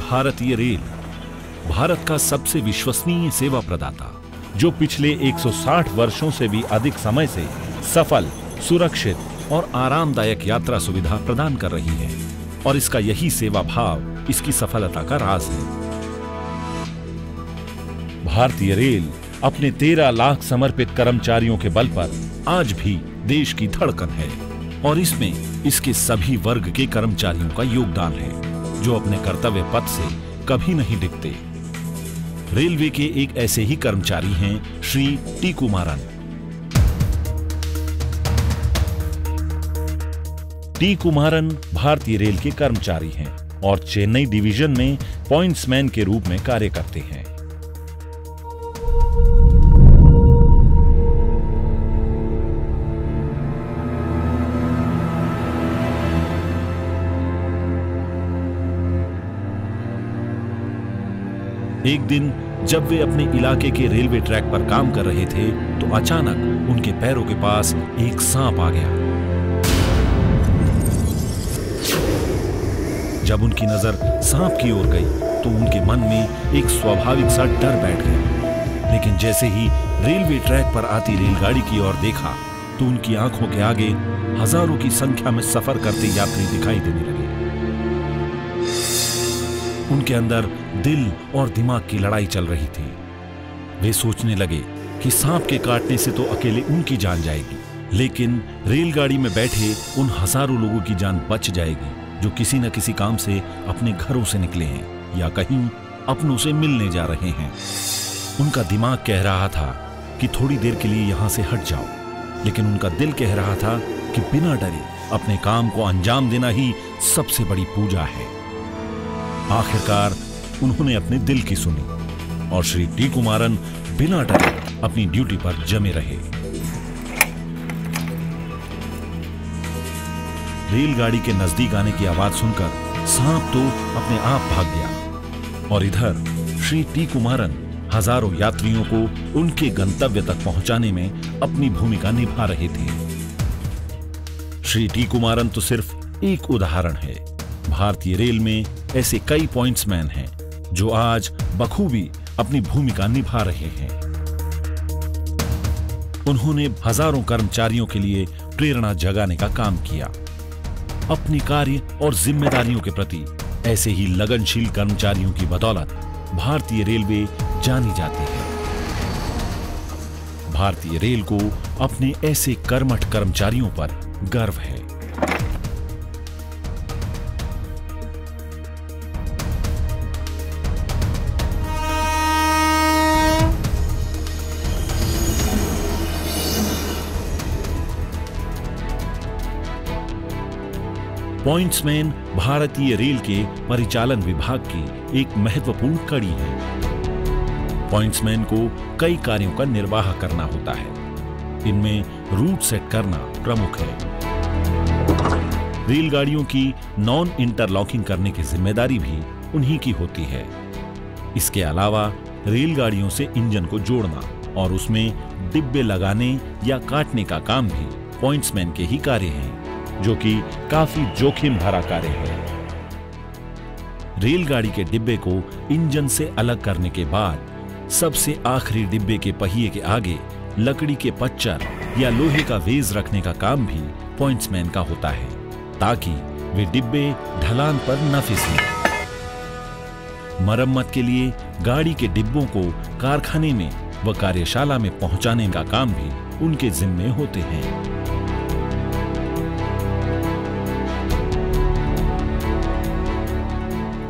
भारतीय रेल, भारत का सबसे विश्वसनीय सेवा प्रदाता, जो पिछले 160 वर्षों से भी अधिक समय से सफल, सुरक्षित और आरामदायक यात्रा सुविधा प्रदान कर रही है। और इसका यही सेवा भाव इसकी सफलता का राज है। भारतीय रेल अपने 13 लाख समर्पित कर्मचारियों के बल पर आज भी देश की धड़कन है और इसमें इसके सभी वर्ग के कर्मचारियों का योगदान है, जो अपने कर्तव्य पथ से कभी नहीं डिगते। रेलवे के एक ऐसे ही कर्मचारी हैं श्री टी कुमारन। टी कुमारन भारतीय रेल के कर्मचारी हैं और चेन्नई डिवीजन में पॉइंट्समैन के रूप में कार्य करते हैं। एक दिन जब वे अपने इलाके के रेलवे ट्रैक पर काम कर रहे थे तो अचानक उनके पैरों के पास एक सांप आ गया। जब उनकी नजर सांप की ओर गई तो उनके मन में एक स्वाभाविक सा डर बैठ गया। लेकिन जैसे ही रेलवे ट्रैक पर आती रेलगाड़ी की ओर देखा तो उनकी आंखों के आगे हजारों की संख्या में सफर करते यात्री दिखाई देने लगे। उनके अंदर दिल और दिमाग की लड़ाई चल रही थी। वे सोचने लगे कि सांप के काटने से तो अकेले उनकी जान जाएगी, लेकिन रेलगाड़ी में बैठे उन हजारों लोगों की जान बच जाएगी जो किसी न किसी काम से अपने घरों से निकले हैं या कहीं अपनों से मिलने जा रहे हैं। उनका दिमाग कह रहा था कि थोड़ी देर के लिए यहां से हट जाओ, लेकिन उनका दिल कह रहा था कि बिना डरे अपने काम को अंजाम देना ही सबसे बड़ी पूजा है। आखिरकार उन्होंने अपने दिल की सुनी और श्री टी कुमारन बिना डरे अपनी ड्यूटी पर जमे रहे। रेलगाड़ी के नजदीक आने की आवाज सुनकर सांप तो अपने आप भाग गया और इधर श्री टी कुमारन हजारों यात्रियों को उनके गंतव्य तक पहुंचाने में अपनी भूमिका निभा रहे थे। श्री टी कुमारन तो सिर्फ एक उदाहरण है। भारतीय रेल में ऐसे कई पॉइंट्समैन हैं जो आज बखूबी अपनी भूमिका निभा रहे हैं। उन्होंने हजारों कर्मचारियों के लिए प्रेरणा जगाने का काम किया। अपनी कार्य और जिम्मेदारियों के प्रति ऐसे ही लगनशील कर्मचारियों की बदौलत भारतीय रेलवे जानी जाती है। भारतीय रेल को अपने ऐसे कर्मठ कर्मचारियों पर गर्व है। पॉइंट्समैन भारतीय रेल के परिचालन विभाग की एक महत्वपूर्ण कड़ी है। पॉइंट्समैन को कई कार्यों का निर्वाह करना होता है। इनमें रूट सेट करना प्रमुख है। रेलगाड़ियों की नॉन इंटरलॉकिंग करने की जिम्मेदारी भी उन्हीं की होती है। इसके अलावा रेलगाड़ियों से इंजन को जोड़ना और उसमें डिब्बे लगाने या काटने का काम भी पॉइंट्समैन के ही कार्य हैं, जो कि काफी जोखिम भरा कार्य है। रेलगाड़ी के डिब्बे को इंजन से अलग करने के बाद सबसे आखिरी डिब्बे के पहिए के आगे लकड़ी के पच्चर या लोहे का वेज रखने का काम भी पॉइंट्समैन का होता है, ताकि वे डिब्बे ढलान पर न फिसलें। मरम्मत के लिए गाड़ी के डिब्बों को कारखाने में व कार्यशाला में पहुंचाने का काम भी उनके जिम्मे होते हैं।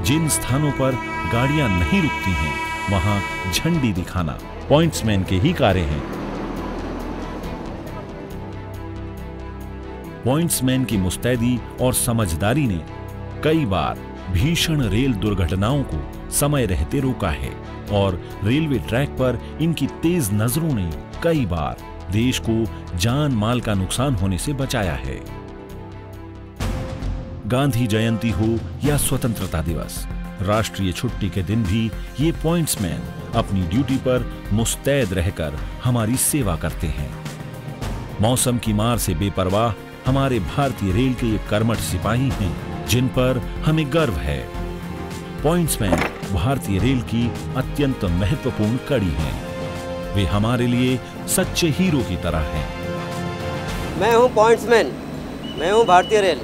जिन स्थानों पर गाड़ियां नहीं रुकती हैं, वहां झंडी दिखाना पॉइंट्समैन के ही कार्य हैं। पॉइंट्समैन की मुस्तैदी और समझदारी ने कई बार भीषण रेल दुर्घटनाओं को समय रहते रोका है और रेलवे ट्रैक पर इनकी तेज नजरों ने कई बार देश को जान माल का नुकसान होने से बचाया है। गांधी जयंती हो या स्वतंत्रता दिवस, राष्ट्रीय छुट्टी के दिन भी ये पॉइंट्समैन अपनी ड्यूटी पर मुस्तैद रहकर हमारी सेवा करते हैं। मौसम की मार से बेपरवाह हमारे भारतीय रेल के ये कर्मठ सिपाही हैं, जिन पर हमें गर्व है। पॉइंट्समैन भारतीय रेल की अत्यंत महत्वपूर्ण कड़ी हैं। वे हमारे लिए सच्चे हीरो की तरह हैं। मैं हूं पॉइंट्समैन, मैं हूं भारतीय रेल।